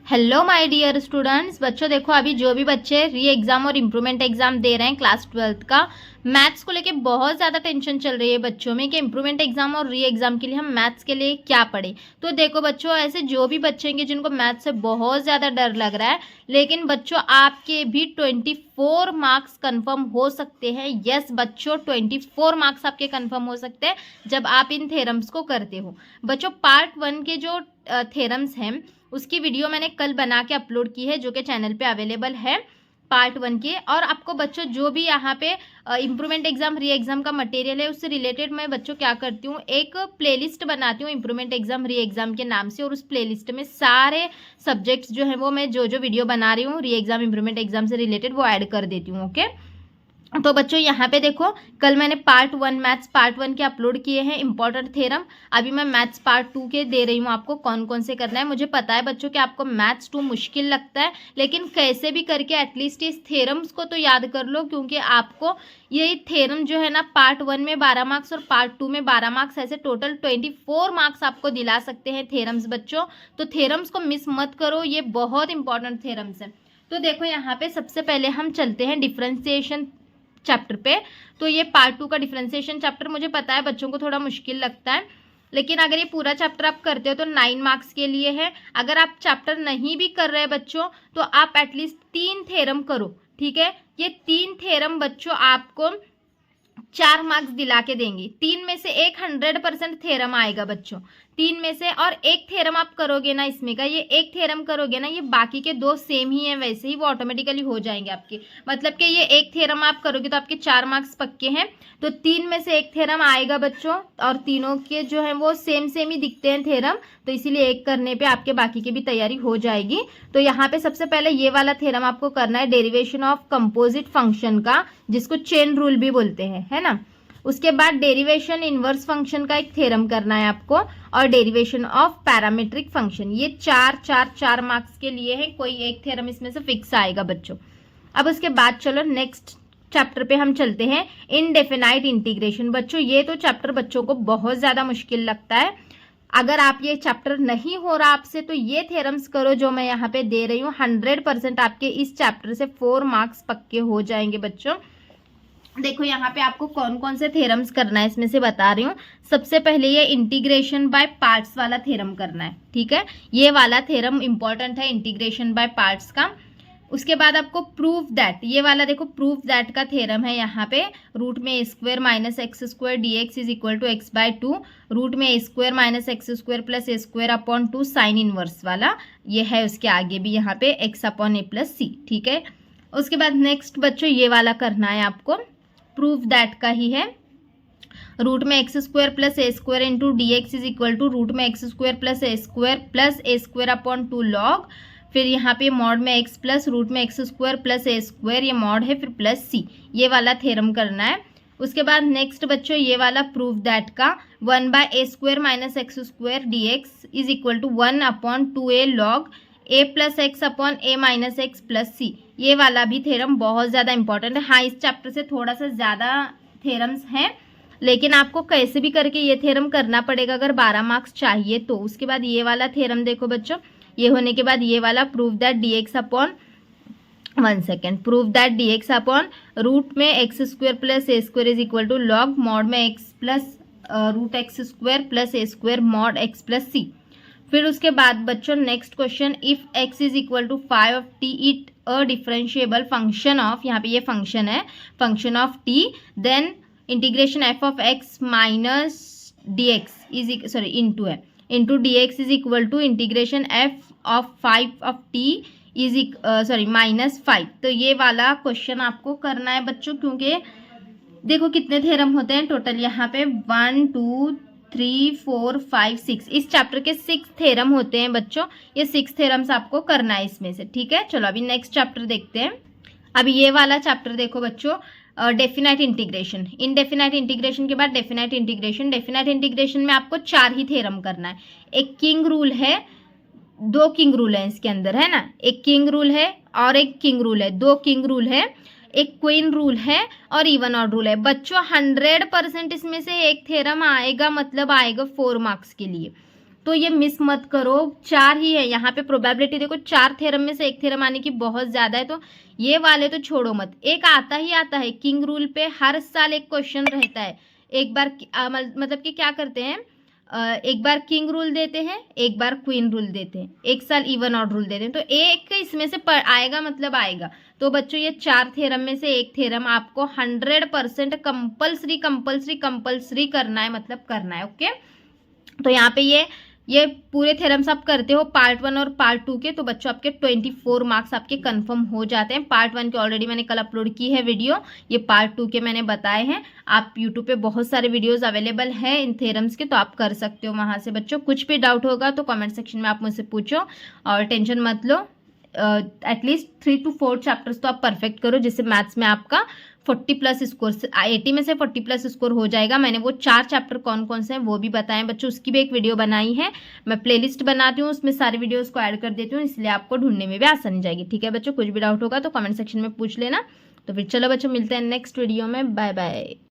Hello my dear students. बच्चों देखो, अभी जो भी बच्चे री एग्जाम और इम्प्रूवमेंट एग्जाम दे रहे हैं क्लास 12th का, मैथ्स को लेके बहुत ज़्यादा टेंशन चल रही है बच्चों में कि इम्प्रूवमेंट एग्जाम और री एग्जाम के लिए हम मैथ्स के लिए क्या पढ़े। तो देखो बच्चों, ऐसे जो भी बच्चे हैं जिनको मैथ्स से बहुत ज़्यादा डर लग रहा है, लेकिन बच्चों आपके भी 24 मार्क्स कन्फर्म हो सकते हैं। यस बच्चों, 24 मार्क्स आपके कन्फर्म हो सकते हैं जब आप इन थेरम्स को करते हो। बच्चों पार्ट 1 के जो थेरम्स हैं उसकी वीडियो मैंने कल बना के अपलोड की है, जो कि चैनल पे अवेलेबल है पार्ट 1 के। और आपको बच्चों जो भी यहाँ पे इम्प्रूवमेंट एग्जाम री एग्जाम का मटेरियल है उससे रिलेटेड मैं बच्चों क्या करती हूँ, एक प्लेलिस्ट बनाती हूँ इम्प्रूवमेंट एग्जाम री एग्जाम के नाम से, और उस प्लेलिस्ट में सारे सब्जेक्ट्स जो है वो मैं जो वीडियो बना रही हूँ री एग्जाम इम्प्रूवमेंट एग्जाम से रिलेटेड वो ऐड कर देती हूँ। ओके, तो बच्चों यहाँ पे देखो, कल मैंने पार्ट 1 मैथ्स पार्ट 1 के अपलोड किए हैं इंपॉर्टेंट थ्योरम। अभी मैं मैथ्स पार्ट 2 के दे रही हूँ आपको कौन कौन से करना है। मुझे पता है बच्चों कि आपको मैथ्स 2 मुश्किल लगता है, लेकिन कैसे भी करके एटलीस्ट इस थ्योरम्स को तो याद कर लो, क्योंकि आपको ये थ्योरम जो है ना पार्ट 1 में 12 मार्क्स और पार्ट 2 में 12 मार्क्स, ऐसे टोटल 24 मार्क्स आपको दिला सकते हैं थ्योरम्स बच्चों। तो थ्योरम्स को मिस मत करो, ये बहुत इंपॉर्टेंट थ्योरम्स है। तो देखो यहाँ पे सबसे पहले हम चलते हैं डिफरेंशिएशन चैप्टर पे। तो ये पार्ट 2 का डिफरेंशिएशन चैप्टर मुझे पता है बच्चों को थोड़ा मुश्किल लगता है, लेकिन अगर ये पूरा चैप्टर आप करते हो तो 9 मार्क्स के लिए है। अगर आप चैप्टर नहीं भी कर रहे बच्चों तो आप एटलीस्ट 3 थ्योरम करो, ठीक है। ये 3 थ्योरम बच्चों आपको 4 मार्क्स दिला के देंगी। 3 में से एक 100% थ्योरम आएगा बच्चों, 3 में से। और एक थ्योरम आप करोगे ना इसमें का, ये एक थ्योरम करोगे ना, ये बाकी के 2 सेम ही है, वैसे ही वो ऑटोमेटिकली हो जाएंगे आपके। मतलब कि ये एक थ्योरम आप करोगे तो आपके 4 मार्क्स पक्के हैं। तो 3 में से एक थ्योरम आएगा बच्चों, और तीनों के जो है वो सेम सेम ही दिखते हैं थ्योरम, तो इसीलिए एक करने पे आपके बाकी की भी तैयारी हो जाएगी। तो यहाँ पे सबसे पहले ये वाला थ्योरम आपको करना है, डेरिवेशन ऑफ कंपोजिट फंक्शन का, जिसको चेन रूल भी बोलते हैं, है ना। उसके बाद डेरिवेशन इनवर्स फंक्शन का एक थ्योरम करना है आपको, और डेरिवेशन ऑफ पैरामीट्रिक फंक्शन। ये 4 मार्क्स के लिए है, कोई एक थ्योरम इसमें से फिक्स आएगा बच्चों। अब उसके बाद चलो नेक्स्ट चैप्टर पे हम चलते हैं, इनडेफिनाइट इंटीग्रेशन। बच्चों ये तो चैप्टर बच्चों को बहुत ज्यादा मुश्किल लगता है। अगर आप ये चैप्टर नहीं हो रहा आपसे तो ये थ्योरम्स करो जो मैं यहाँ पे दे रही हूँ। 100% आपके इस चैप्टर से 4 मार्क्स पक्के हो जाएंगे बच्चों। देखो यहाँ पे आपको कौन कौन से थ्योरम्स करना है इसमें से बता रही हूँ। सबसे पहले ये इंटीग्रेशन बाय पार्ट्स वाला थ्योरम करना है, ठीक है। ये वाला थ्योरम इंपॉर्टेंट है, इंटीग्रेशन बाय पार्ट्स का। उसके बाद आपको प्रूफ दैट, ये वाला देखो प्रूफ दैट का थ्योरम है यहाँ पे, रूट में a square minus x square d x is equal to x by 2, root में a square minus x square plus a square upon 2 sine inverse वाला, ये है। उसके आगे भी यहाँ पे x upon a plus c, ठीक है। उसके बाद नेक्स्ट बच्चों ये वाला करना है आपको, प्रूफ दैट का ही है, रूट में x square plus a square into d x is equal to root में x square plus a square upon 2 log, फिर यहाँ पे मॉड में एक्स प्लस रूट में x square plus a square, ये मॉड है, फिर प्लस सी, ये वाला थ्योरम करना है। उसके बाद नेक्स्ट बच्चों ये वाला प्रूफ दैट का, 1 by a square minus x square d x is equal to 1 upon 2a log a plus x upon a minus x plus c, ये वाला भी थ्योरम बहुत ज़्यादा इंपॉर्टेंट है। हाँ, इस चैप्टर से थोड़ा सा ज़्यादा थ्योरम्स हैं, लेकिन आपको कैसे भी करके ये थ्योरम करना पड़ेगा अगर 12 मार्क्स चाहिए तो। उसके बाद ये वाला थ्योरम देखो बच्चों, ये होने के बाद ये वाला proof that d x upon, 1 second, proof that d x upon root में x square plus a square is equal to log mod में x plus root x square plus a square mod x plus c. फिर उसके बाद बच्चों next question, if x is equal to 5t it a differentiable function of, यहाँ पे ये function है, function of t, then integration f of x minus d x is sorry into है into d x is equal to integration f of 5 of t is sorry minus 5। तो ये वाला question आपको करना है बच्चों, क्योंकि देखो कितने थ्योरम होते हैं टोटल यहाँ पे, 1 2 3 4 5 6, इस चैप्टर के 6 थ्योरम होते हैं बच्चों। ये 6 थ्योरम्स आपको करना है इसमें से, ठीक है। चलो अभी नेक्स्ट चैप्टर देखते हैं। अभी ये वाला चैप्टर देखो बच्चों, डेफिनाइट इंटीग्रेशन। इनडेफिनाइट इंटीग्रेशन के बाद डेफिनाइट इंटीग्रेशन। डेफिनाइट इंटीग्रेशन में आपको 4 ही थ्योरम करना है। एक किंग रूल है, 2 किंग रूल है इसके अंदर, है ना। एक किंग रूल है और एक किंग रूल है, 2 किंग रूल है, एक क्वीन रूल है और इवन ऑड रूल है। बच्चों 100% इसमें से एक थ्योरम आएगा, मतलब आएगा 4 मार्क्स के लिए। तो ये मिस मत करो। 4 ही है यहाँ पे प्रोबेबिलिटी, देखो 4 थ्योरम में से एक थ्योरम आने की बहुत ज़्यादा है, तो ये वाले तो छोड़ो मत। एक आता ही आता है किंग रूल पे, हर साल एक क्वेश्चन रहता है। एक बार मतलब कि क्या करते हैं, एक बार किंग रूल देते हैं, एक बार क्वीन रूल देते हैं, एक साल इवन ऑड रूल देते हैं, तो एक इसमें से आएगा मतलब आएगा। तो बच्चों ये 4 थ्योरम में से एक थ्योरम आपको 100% कंपल्सरी करना है, मतलब करना है। ओके, तो यहाँ पे ये पूरे थ्योरम्स आप करते हो पार्ट 1 और पार्ट 2 के, तो बच्चों आपके 24 मार्क्स आपके कंफर्म हो जाते हैं। पार्ट 1 के ऑलरेडी मैंने कल अपलोड की है वीडियो, ये पार्ट 2 के मैंने बताए हैं। आप यूट्यूब पे बहुत सारे वीडियोस अवेलेबल हैं इन थ्योरम्स के, तो आप कर सकते हो वहाँ से। बच्चों कुछ भी डाउट होगा तो कमेंट सेक्शन में आप मुझसे पूछो, और टेंशन मत लो। एटलीस्ट 3 to 4 चैप्टर्स तो आप परफेक्ट करो, जिससे मैथ्स में आपका 40+ स्कोर, 80 में से 40+ स्कोर हो जाएगा। मैंने वो 4 चैप्टर कौन कौन से हैं वो भी बताएं बच्चों, उसकी भी एक वीडियो बनाई है। मैं प्लेलिस्ट बनाती हूँ, उसमें सारी वीडियोस को ऐड कर देती हूँ, इसलिए आपको ढूंढने में भी आसानी जाएगी। ठीक है बच्चों, कुछ भी डाउट होगा तो कमेंट सेक्शन में पूछ लेना। तो फिर चलो बच्चों, मिलते हैं नेक्स्ट वीडियो में। Bye bye.